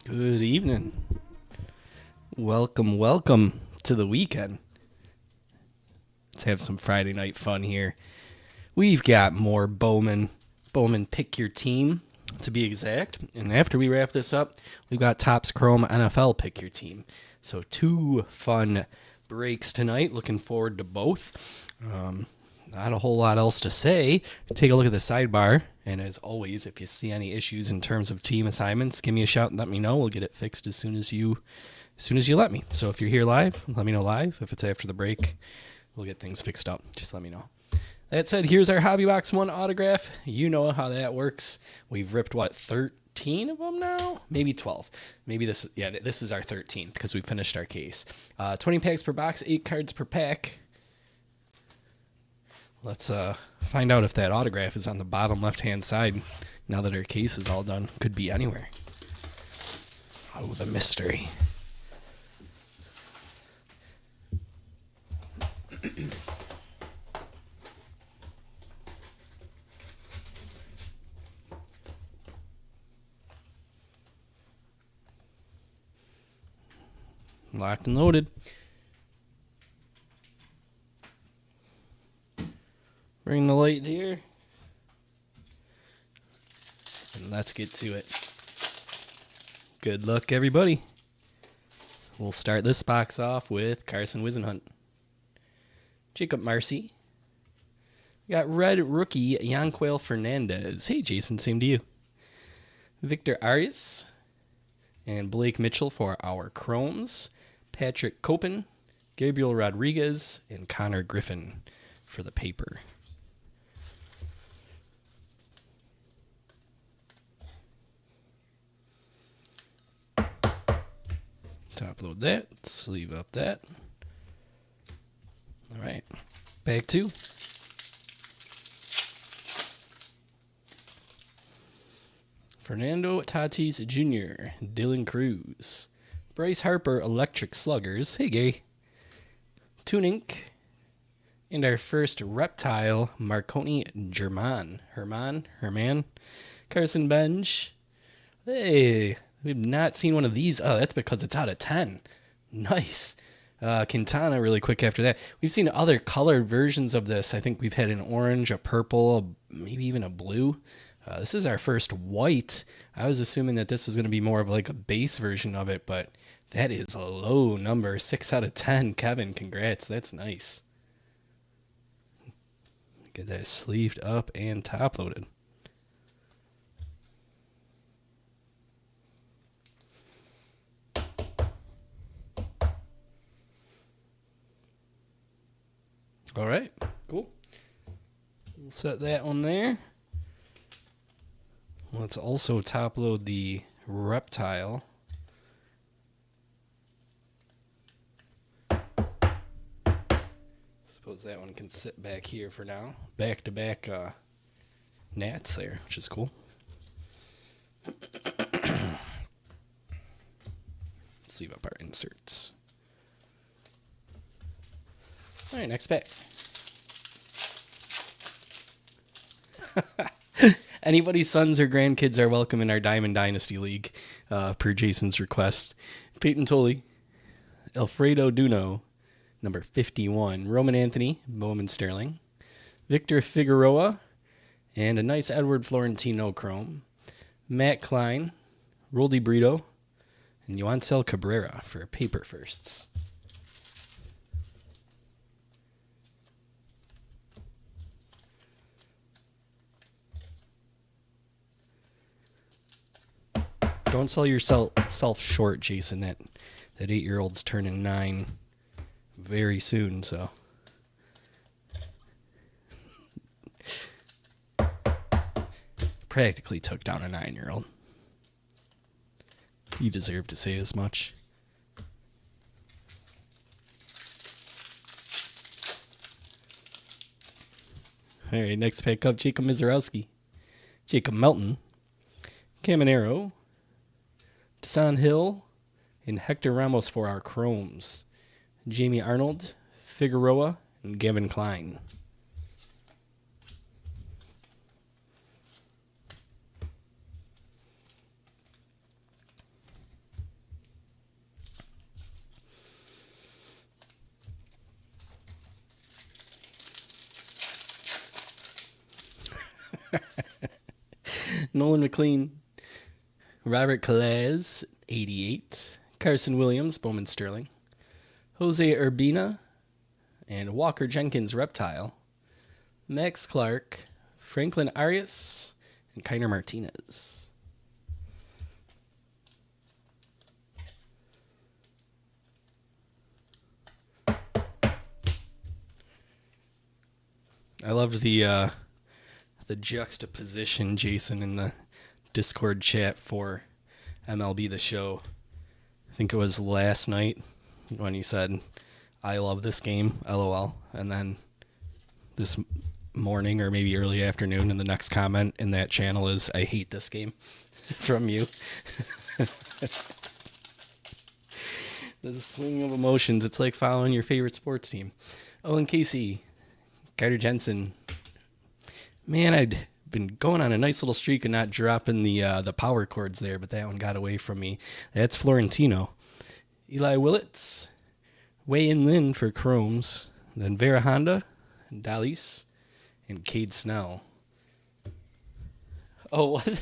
Good evening. Welcome to the weekend. Let's have some Friday night fun here. We've got more Bowman Pick Your Team, to be exact. And after we wrap this up, we've got Topps Chrome NFL Pick Your Team. So 2 fun breaks tonight. Looking forward to both. Not a whole lot else to say. Take a look at the sidebar. And as always, if you see any issues in terms of team assignments, give me a shout and let me know. We'll get it fixed as soon as you let me. So if you're here live, let me know live. If it's after the break, we'll get things fixed up. Just let me know. That said, here's our Hobby Box 1 autograph. You know how that works. We've ripped, 13 of them now? Maybe 12. Maybe this is our 13th because we finished our case. 20 packs per box, 8 cards per pack. Let's find out if that autograph is on the bottom left-hand side now that our case is all done. Could be anywhere. Oh, the mystery. Locked and loaded. Bring the light here. And let's get to it. Good luck, everybody. We'll start this box off with Carson Wisenhunt. Jacob Marcy. We got red rookie Yanquel Fernandez. Hey, Jason, same to you. Victor Arias. And Blake Mitchell for our Chromes. Patrick Copen. Gabriel Rodriguez. And Connor Griffin for the paper. Top load that, sleeve up that. All right, bag 2. Fernando Tatis Jr., Dylan Cruz, Bryce Harper, Electric Sluggers. Hey, Gay. Tunink, and our first reptile, Marconi Herman, Carson Bench. Hey. We've not seen one of these. Oh, that's because it's out of 10. Nice. Quintana really quick after that. We've seen other colored versions of this. I think we've had an orange, a purple, maybe even a blue. This is our first white. I was assuming that this was going to be more of like a base version of it, but that is a low number. 6 out of 10. Kevin, congrats. That's nice. Get that sleeved up and top loaded. All right, cool. We'll set that one there. Let's also top load the reptile. Suppose that one can sit back here for now. Back-to-back gnats there, which is cool. Sleeve up our inserts. All right, next pack. Anybody's sons or grandkids are welcome in our Diamond Dynasty League, per Jason's request. Peyton Tolley, Alfredo Duno, number 51. Roman Anthony, Bowman Sterling. Victor Figueroa, and a nice Edward Florentino chrome. Matt Klein, Roldy Brito, and Yoancel Cabrera for paper firsts. Don't sell yourself short, Jason. That 8-year-old's turning 9 very soon, so. Practically took down a 9-year-old. You deserve to say as much. All right, next pick up, Jacob Mizorowski, Jacob Melton, Caminero, Desan Hill, and Hector Ramos for our chromes. Jamie Arnold, Figueroa, and Gavin Klein. Nolan McLean, Robert Calais, 88. Carson Williams, Bowman Sterling. Jose Urbina, and Walker Jenkins, Reptile. Max Clark, Franklin Arias, and Kiner Martinez. I loved the juxtaposition, Jason, in the Discord chat for MLB The Show. I think it was last night when you said, "I love this game, LOL," and then this morning or maybe early afternoon, and the next comment in that channel is, "I hate this game," from you. The swing of emotions. It's like following your favorite sports team. Owen Casey, Carter Jensen. Man, I'd been going on a nice little streak and not dropping the power chords there, but that one got away from me. That's Florentino. Eli Willits, Wei In Lin for chromes, then Vera Honda, Dalis, and Cade Snell. Oh, what?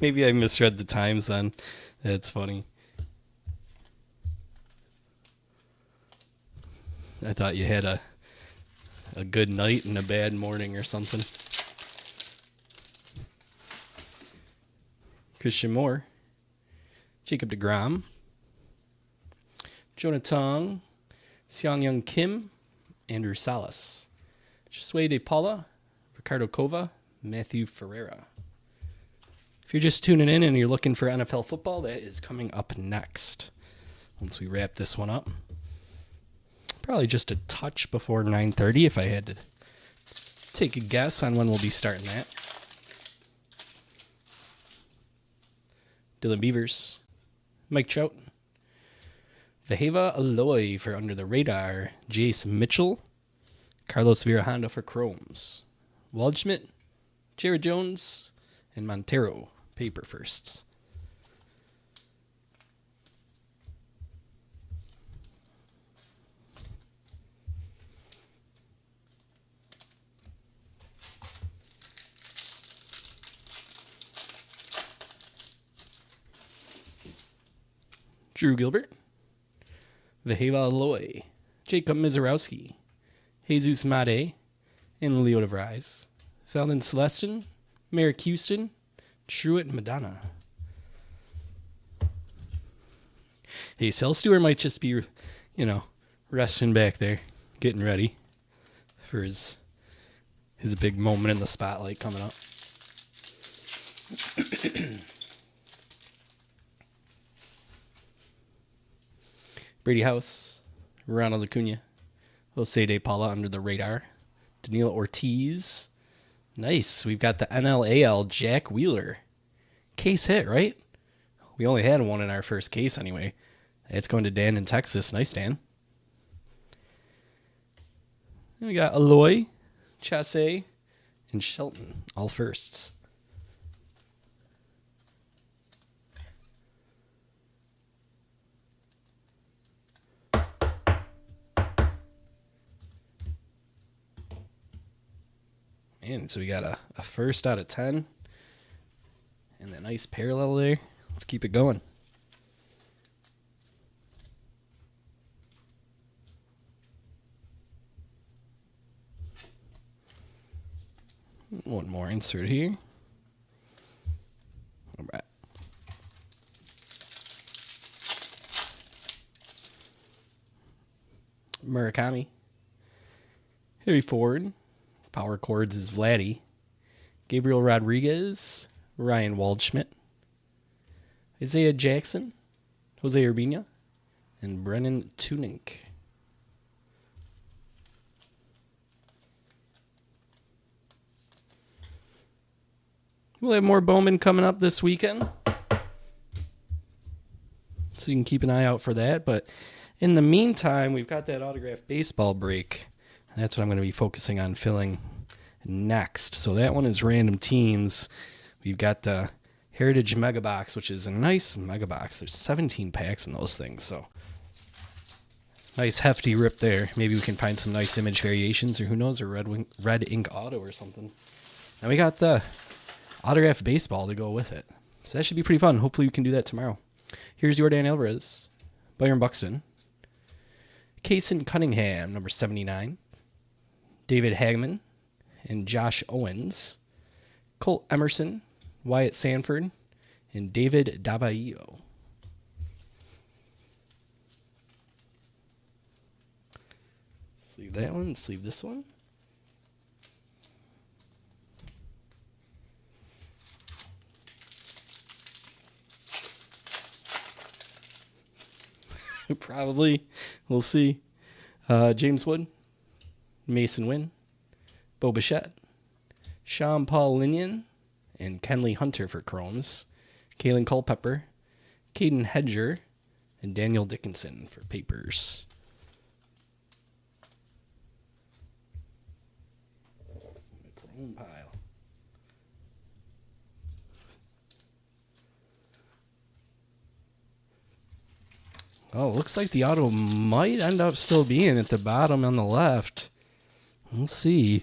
Maybe I misread the times then. That's funny. I thought you had a good night and a bad morning or something. Christian Moore, Jacob deGrom, Jonah Tong, Seong Young Kim, Andrew Salas, Josue De Paula, Ricardo Cova, Matthew Ferreira. If you're just tuning in and you're looking for NFL football, that is coming up next. Once we wrap this one up. Probably just a touch before 9:30 if I had to take a guess on when we'll be starting that. Dylan Beavers, Mike Trout, Vaheva Aloy for Under the Radar, Jace Mitchell, Carlos Vera Honda for chromes, Waldschmidt, Jared Jones, and Montero, paper firsts. Drew Gilbert, Vaheva Aloy, Jacob Mizorowski, Jesus Made, and Leo DeVries, Felden Celestin, Merrick Houston, Truett Madonna. Hey, Sel Stewart might just be, resting back there, getting ready for his big moment in the spotlight coming up. Brady House, Ronald Acuna, Jose De Paula Under the Radar, Danilo Ortiz. Nice. We've got the NLAL Jack Wheeler. Case hit, right? We only had one in our first case anyway. It's going to Dan in Texas. Nice, Dan. Then we got Aloy, Chasse, and Shelton, all firsts. And so we got a first out of 10. And a nice parallel there. Let's keep it going. One more insert here. All right. Murakami. Harry Ford. Power chords is Vladdy. Gabriel Rodriguez. Ryan Waldschmidt. Isaiah Jackson. Jose Urbina. And Brennan Tunick. We'll have more Bowman coming up this weekend, so you can keep an eye out for that. But in the meantime, we've got that autographed baseball break. And that's what I'm going to be focusing on filling next. So that one is random teams. We've got the Heritage Mega Box, which is a nice Mega Box. There's 17 packs in those things, so nice hefty rip there. Maybe we can find some nice image variations, or who knows, a red ink auto or something. And we got the autographed baseball to go with it. So that should be pretty fun. Hopefully we can do that tomorrow. Here's Jordan Alvarez, Byron Buxton, Kason Cunningham, number 79, David Hagman, and Josh Owens, Colt Emerson, Wyatt Sanford, and David Davaio. Sleeve that one, sleeve this one. Probably. We'll see. James Wood, Mason Wynn, Bo Bichette, Sean Paul Linian, and Kenley Hunter for Chromes, Kalen Culpepper, Caden Hedger, and Daniel Dickinson for Papers. Chrome pile. Oh, looks like the auto might end up still being at the bottom on the left. We'll see.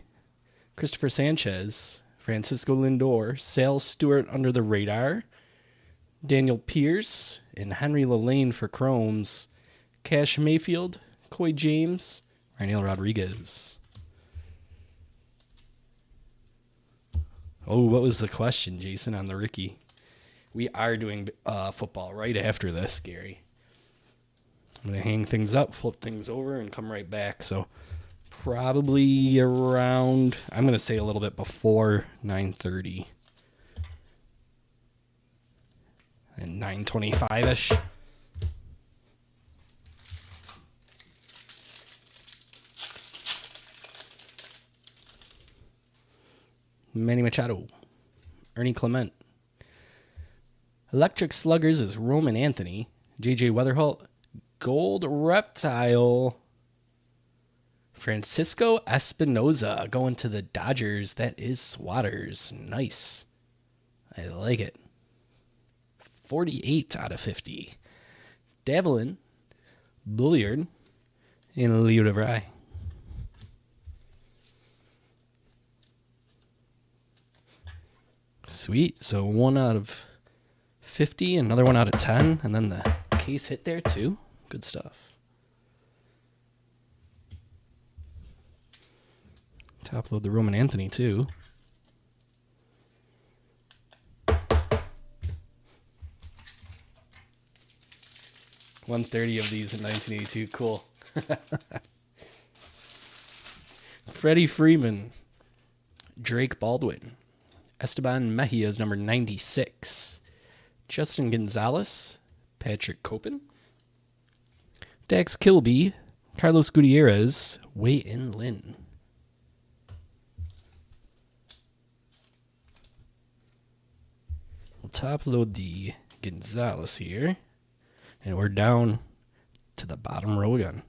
Christopher Sanchez, Francisco Lindor, Sale Stewart under the radar, Daniel Pierce, and Henry Lane for Chromes, Cash Mayfield, Coy James, Raniel Rodriguez. Oh, what was the question, Jason, on the Ricky? We are doing football right after this, Gary. I'm going to hang things up, flip things over, and come right back. So probably around, I'm going to say a little bit before 9:30 and 9:25-ish. Manny Machado, Ernie Clement. Electric Sluggers is Roman Anthony, J.J. Weatherholt, Gold Reptile, Francisco Espinoza going to the Dodgers. That is Swatters. Nice. I like it. 48 out of 50. Davelin, Bulliard, and Leo DeVry. Sweet. So 1 out of 50, another 1 out of 10, and then the case hit there too. Good stuff. Top load the Roman Anthony too. $130 of these in 1982. Cool. Freddie Freeman, Drake Baldwin, Esteban Mejia's number 96, Justin Gonzalez, Patrick Copen, Dax Kilby, Carlos Gutierrez, Wei-In Lin. We'll top load the Gonzalez here, and we're down to the bottom row again.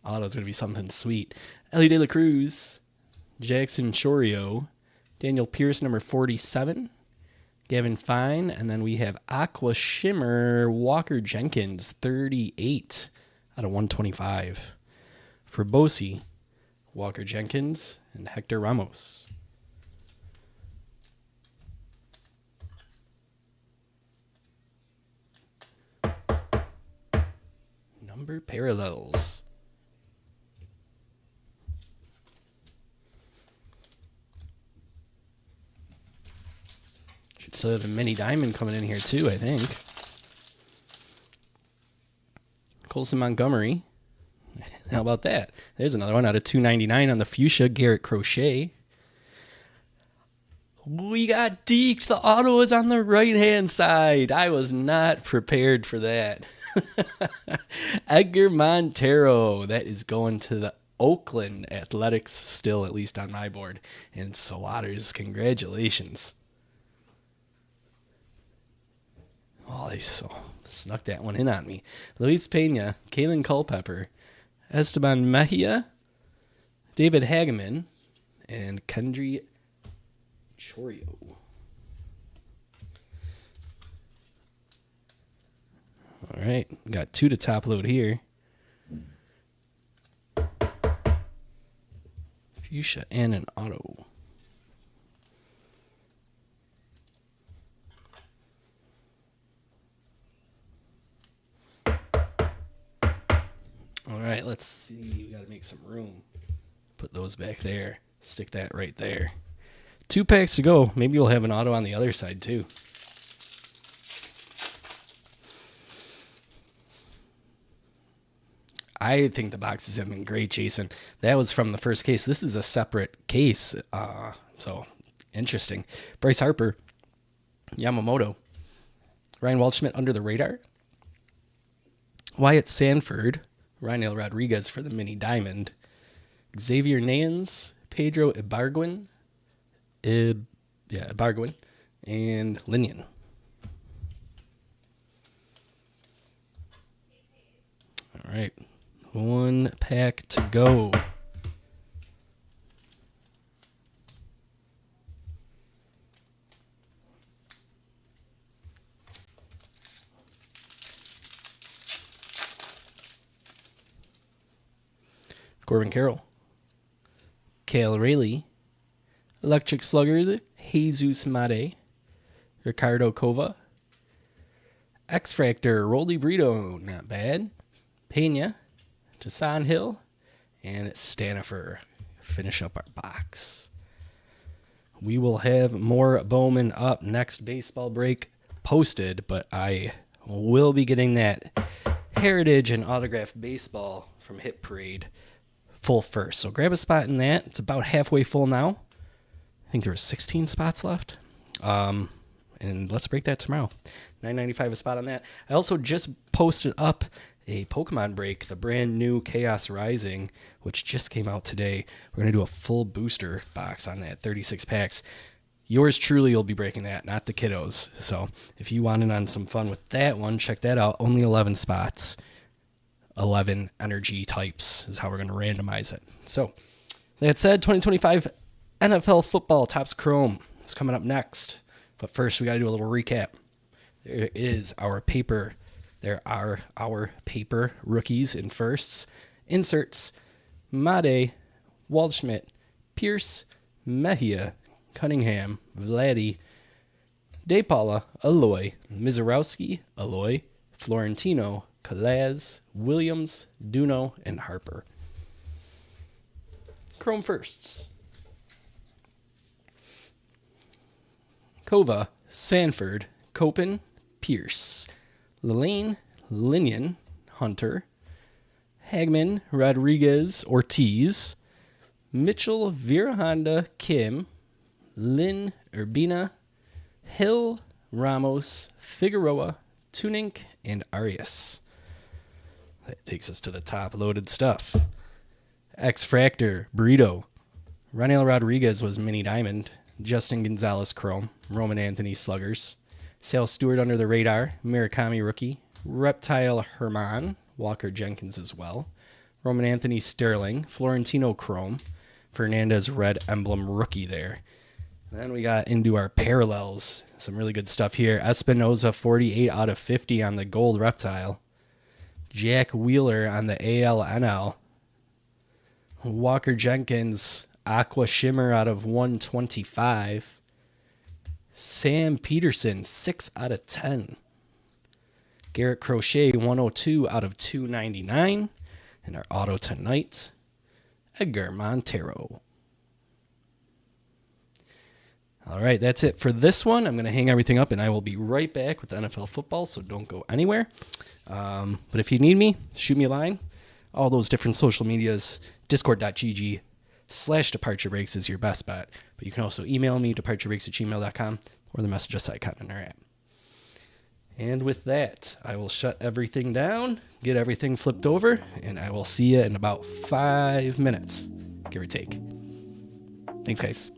Auto's going to be something sweet. Ellie De La Cruz, Jackson Chorio, Daniel Pierce, number 47. Gavin Fine. And then we have Aqua Shimmer, Walker Jenkins, 38 out of 125. For Bosi, Walker Jenkins, and Hector Ramos. Number parallels. Should still have a mini diamond coming in here too, I think. Colson Montgomery. How about that? There's another one out of 299 on the fuchsia, Garrett Crochet. We got deked. The auto is on the right-hand side. I was not prepared for that. Edgar Montero. That is going to the Oakland Athletics still, at least on my board. And Waters, congratulations. Oh, they snuck that one in on me. Luis Pena, Kalen Culpepper, Esteban Mejia, David Hageman, and Kendry Chorio. All right, got 2 to top load here. Fuchsia and an auto. All right, let's see. We got to make some room. Put those back there. Stick that right there. 2 packs to go. Maybe we'll have an auto on the other side, too. I think the boxes have been great, Jason. That was from the first case. This is a separate case. So, interesting. Bryce Harper. Yamamoto. Ryan Waldschmidt under the radar. Wyatt Sanford. Rynel Rodriguez for the mini diamond. Xavier Nayans, Pedro Ibargüen, Ibargüen, and Linian. All right, 1 pack to go. Corbin Carroll, Cale Rayleigh, Electric Sluggers, Jesus Mate, Ricardo Cova, X-Fractor, Rolly Brito, not bad, Pena, Jason Hill, and Stanifer. Finish up our box. We will have more Bowman up next baseball break posted, but I will be getting that Heritage and Autographed Baseball from Hit Parade full first. So grab a spot in that. It's about halfway full now. I think there were 16 spots left. And let's break that tomorrow. $9.95 a spot on that. I also just posted up a Pokemon break, the brand new Chaos Rising, which just came out today. We're going to do a full booster box on that, 36 packs. Yours truly will be breaking that, not the kiddos. So if you wanted on some fun with that one, check that out. Only 11 spots. 11 energy types is how we're going to randomize it. So that said, 2025 NFL football Topps Chrome is coming up next. But first, we got to do a little recap. There is our paper. There are our paper rookies in firsts. Inserts: Made, Waldschmidt, Pierce, Mejia, Cunningham, Vladdy, DePaula, Aloy, Mizorowski, Aloy, Florentino, Calaz, Williams, Duno, and Harper. Chrome firsts: Kova, Sanford, Copen, Pierce, Lilane, Linian, Hunter, Hagman, Rodriguez, Ortiz, Mitchell, Vera Honda, Kim, Lynn, Urbina, Hill, Ramos, Figueroa, Tunink, and Arias. That takes us to the top loaded stuff. X-Fractor, Burrito. Rynel Rodriguez was mini diamond. Justin Gonzalez chrome. Roman Anthony sluggers. Sale Stewart under the radar. Murakami rookie. Reptile Herman. Walker Jenkins as well. Roman Anthony Sterling. Florentino chrome. Fernandez red emblem rookie there. Then we got into our parallels. Some really good stuff here. Espinoza, 48 out of 50 on the gold reptile. Jack Wheeler on the ALNL. Walker Jenkins, Aqua Shimmer out of 125. Sam Peterson, 6 out of 10. Garrett Crochet, 102 out of 299. And our auto tonight, Edgar Montero. All right, that's it for this one. I'm going to hang everything up, and I will be right back with NFL football, so don't go anywhere. But if you need me, shoot me a line. All those different social medias, discord.gg/Departure Breaks is your best bet. But you can also email me, departurebreaks@gmail.com, or the message us icon in our app. And with that, I will shut everything down, get everything flipped over, and I will see you in about 5 minutes, give or take. Thanks, guys.